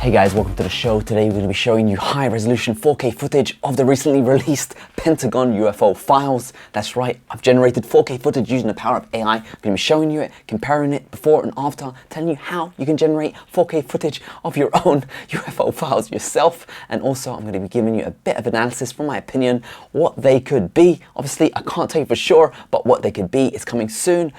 Hey guys, welcome to the show. Today we're going to be showing you high-resolution 4K footage of the recently released Pentagon UFO files. That's right, I've generated 4K footage using the power of AI. I'm going to be showing you it, comparing it before and after, telling you how you can generate 4K footage of your own UFO files yourself. And also I'm going to be giving you a bit of analysis from my opinion, what they could be. Obviously, I can't tell you for sure, but what they could be is coming soon.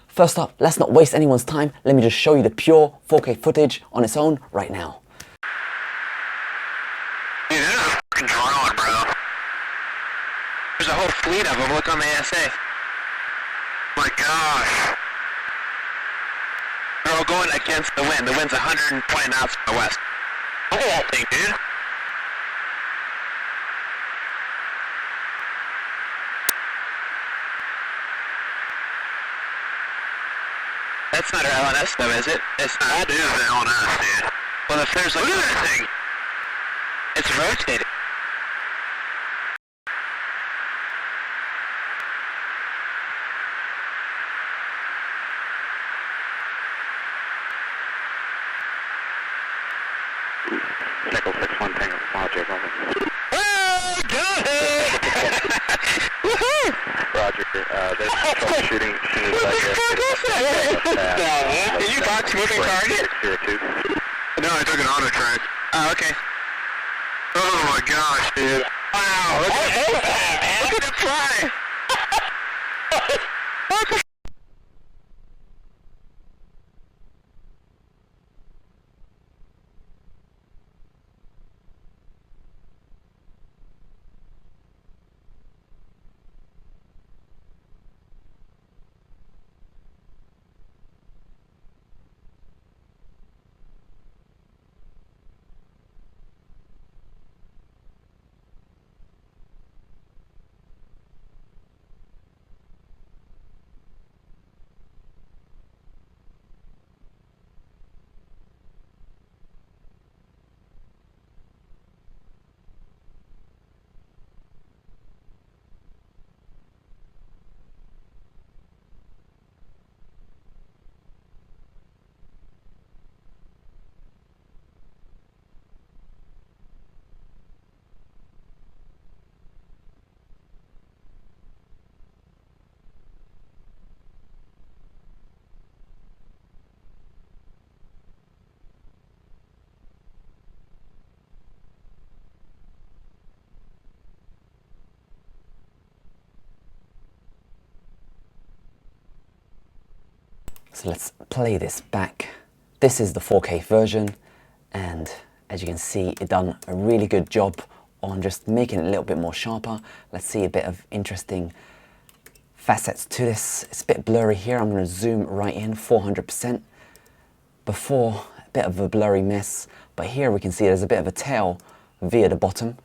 First up, let's not waste anyone's time. Let me just show you the pure 4K footage on its own right now. Dude, there's a fucking drone, bro. There's a whole fleet of them. Look on the ASA. My gosh. They're all going against the wind. The wind's 120 knots from the west. Look at that thing, dude. That's not our LNS though, is it? It's not. That is the LNS, dude. Well, if there's like... Look at that thing. It's rotating. Nickel 6-1 Tango Roger, over. Oh, got it! Woohoo! Roger, there's troubleshooting. Did you box moving target? No, I took an auto track. Oh, okay. Oh my gosh, dude. Wow, look at that, man. Look at it fly. What the So let's play this back. This is the 4K version, and as you can see, it done a really good job on just making it a little bit more sharper. Let's see a bit of interesting facets to this. It's a bit blurry here. I'm going to zoom right in, 400%. Before, a bit of a blurry mess, but here we can see there's a bit of a tail via the bottom.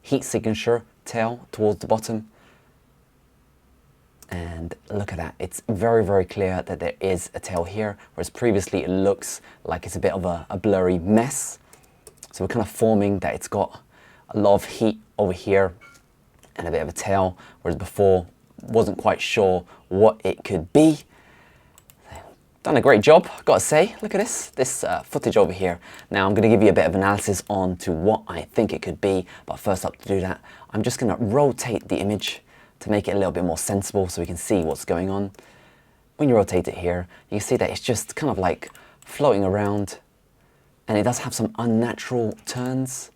Heat signature tail towards the bottom. And look at that, it's very, very clear that there is a tail here, whereas previously it looks like it's a bit of a blurry mess. So we're kind of forming that it's got a lot of heat over here and a bit of a tail, whereas before wasn't quite sure what it could be. Done a great job, gotta say. Look at this footage over here. Now I'm gonna give you a bit of analysis on to what I think it could be, but first up, to do that, I'm just gonna rotate the image to make it a little bit more sensible so we can see what's going on. When you rotate it here, you can see that it's just kind of like floating around, and it does have some unnatural turns.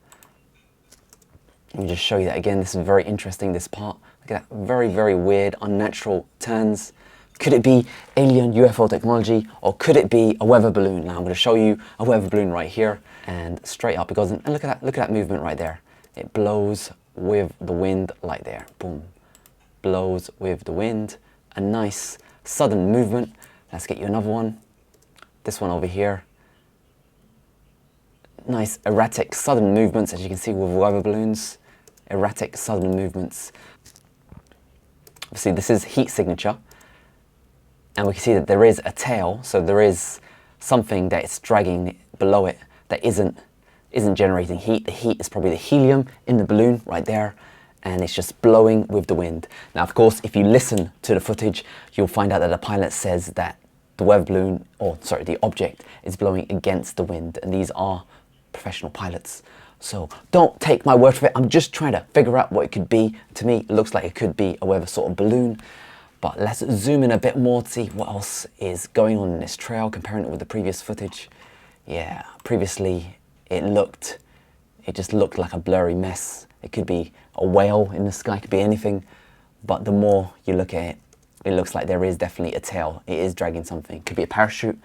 Let me just show you that again. This is very interesting, this part. Look at that, very, very weird, unnatural turns. Could it be alien UFO technology, or could it be a weather balloon? Now I'm going to show you a weather balloon right here, and straight up it goes, and look at that movement right there. It blows with the wind like there, boom. Blows with the wind, a nice sudden movement. Let's get you another one. This one over here. Nice erratic sudden movements, as you can see with weather balloons. Erratic sudden movements. Obviously this is heat signature, and we can see that there is a tail, so there is something that is dragging below it that isn't generating heat. The heat is probably the helium in the balloon right there, and it's just blowing with the wind. Now, of course, if you listen to the footage, you'll find out that the pilot says that the weather balloon, or sorry, the object is blowing against the wind, and these are professional pilots. So don't take my word for it. I'm just trying to figure out what it could be. To me, it looks like it could be a weather sort of balloon. But let's zoom in a bit more to see what else is going on in this trail, comparing it with the previous footage. Yeah, previously it just looked like a blurry mess. It could be a whale in the sky, it could be anything. But the more you look at it, it looks like there is definitely a tail. It is dragging something. It could be a parachute,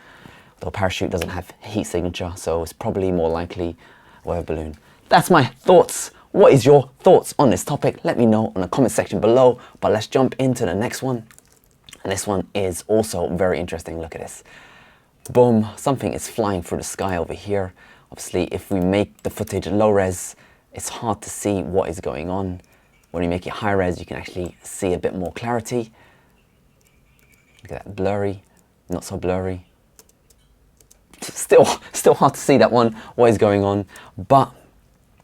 though a parachute doesn't have heat signature, so it's probably more likely a weather balloon. That's my thoughts. What is your thoughts on this topic? Let me know in the comment section below, but let's jump into the next one. And this one is also very interesting. Look at this. Boom, something is flying through the sky over here. Obviously, if we make the footage low res, it's hard to see what is going on. When you make it high res, you can actually see a bit more clarity. Look at that, blurry, not so blurry. Still hard to see that one, what is going on. But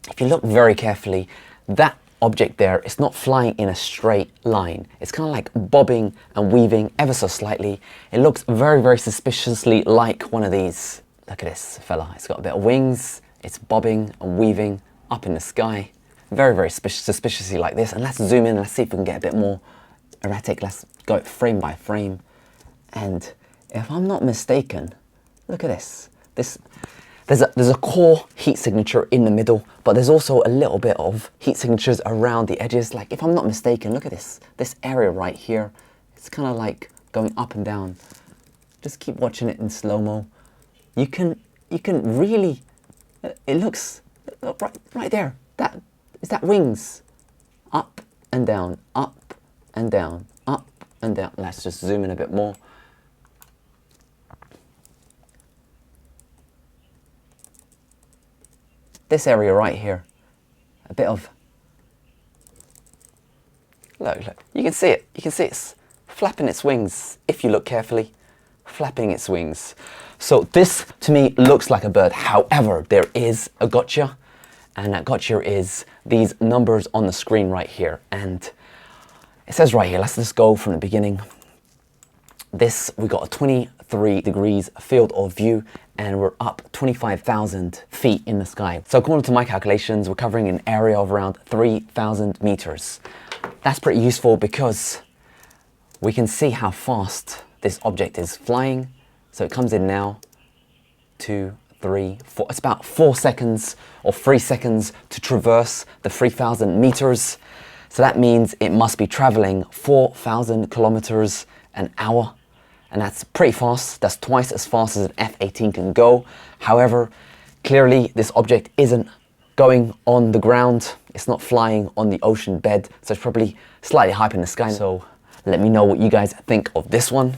if you look very carefully, that object there is not flying in a straight line. It's kind of like bobbing and weaving ever so slightly. It looks very, very suspiciously like one of these. Look at this fella. It's got a bit of wings. It's bobbing and weaving up in the sky. Very, very suspiciously like this. And let's zoom in and let's see if we can get a bit more erratic. Let's go frame by frame. And if I'm not mistaken, look at this. There's a core heat signature in the middle, but there's also a little bit of heat signatures around the edges. Like, if I'm not mistaken, look at this area right here. It's kind of like going up and down. Just keep watching it in slow-mo. You can really, it looks right there. Is that wings? Up and down, up and down, up and down. Let's just zoom in a bit more. This area right here, a bit of, look, you can see it. You can see it's flapping its wings, if you look carefully, flapping its wings. So this, to me, looks like a bird. However, there is a gotcha, and that gotcha is these numbers on the screen right here. And it says right here, let's just go from the beginning. We got a 23 degrees field of view, and we're up 25,000 feet in the sky. So according to my calculations, we're covering an area of around 3,000 meters. That's pretty useful because we can see how fast this object is flying. So it comes in now, 2, 3, 4. It's about 4 seconds or 3 seconds to traverse the 3,000 meters. So that means it must be traveling 4,000 kilometers an hour. And that's pretty fast. That's twice as fast as an F-18 can go. However, clearly this object isn't going on the ground. It's not flying on the ocean bed. So it's probably slightly high up in the sky. So let me know what you guys think of this one.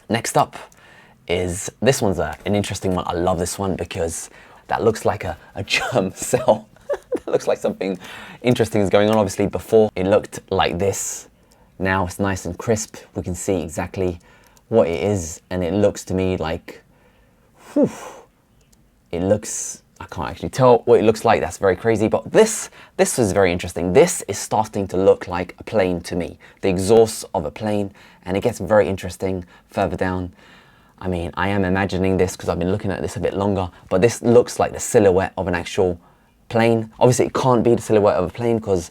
Next up is, this one's an interesting one. I love this one because that looks like a germ cell. That looks like something interesting is going on. Obviously before it looked like this. Now it's nice and crisp. We can see exactly what it is, and it looks to me like, whew, it looks, I can't actually tell what it looks like. That's very crazy, but this is very interesting. This is starting to look like a plane to me, the exhaust of a plane, and it gets very interesting further down. I mean, I am imagining this because I've been looking at this a bit longer, but this looks like the silhouette of an actual plane. Obviously it can't be the silhouette of a plane because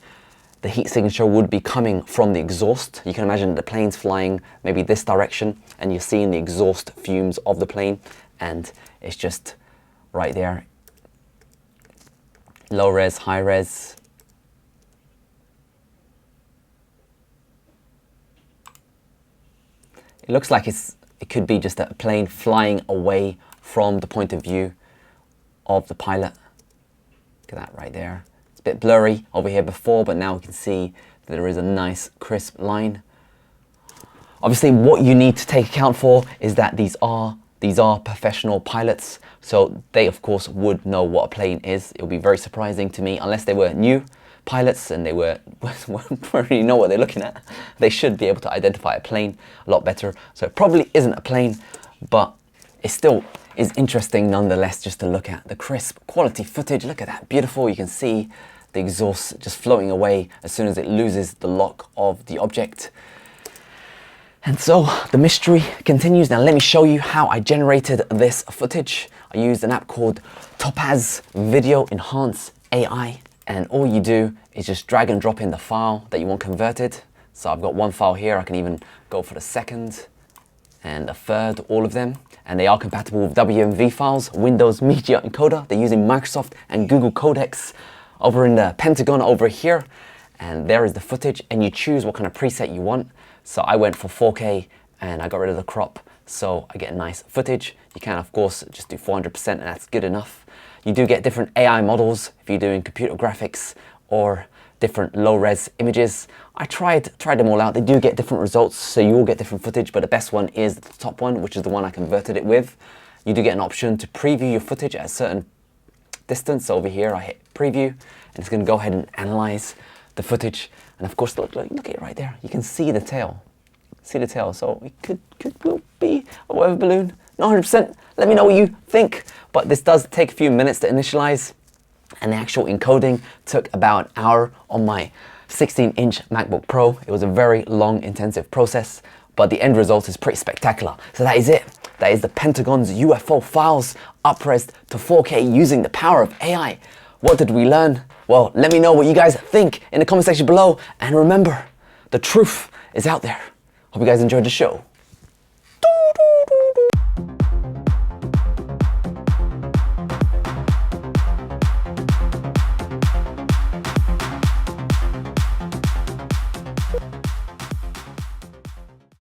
the heat signature would be coming from the exhaust. You can imagine the plane's flying maybe this direction and you're seeing the exhaust fumes of the plane, and it's just right there. Low res, high res. It looks like it could be just a plane flying away from the point of view of the pilot. Look at that right there. Bit blurry over here before, but now we can see that there is a nice crisp line. Obviously what you need to take account for is that these are professional pilots, so they of course would know what a plane is. It would be very surprising to me unless they were new pilots and they wouldn't really know what they're looking at. They should be able to identify a plane a lot better. So it probably isn't a plane, but it still is interesting nonetheless just to look at the crisp quality footage. Look at that, beautiful. You can see the exhaust just floating away as soon as it loses the lock of the object. And so the mystery continues. Now let me show you how I generated this footage. I used an app called Topaz Video Enhance AI, and all you do is just drag and drop in the file that you want converted. So I've got one file here. I can even go for the second and the third, all of them. And they are compatible with WMV files, Windows Media Encoder. They're using Microsoft and Google Codecs over in the Pentagon over here. And there is the footage, and you choose what kind of preset you want. So I went for 4K and I got rid of the crop, so I get nice footage. You can of course just do 400% and that's good enough. You do get different AI models if you're doing computer graphics or different low-res images. I tried them all out. They do get different results, so you will get different footage, but the best one is the top one, which is the one I converted it with. You do get an option to preview your footage at a certain distance. So over here I hit preview and it's going to go ahead and analyze the footage. And of course, look at it right there. You can see the tail. See the tail. So it will be a weather balloon. Not 100%. Let me know what you think. But this does take a few minutes to initialize. And the actual encoding took about an hour on my 16-inch MacBook Pro. It was a very long, intensive process, but the end result is pretty spectacular. So that is it. That is the Pentagon's UFO files up-res to 4K using the power of AI. What did we learn? Well, let me know what you guys think in the comment section below. And remember, the truth is out there. Hope you guys enjoyed the show.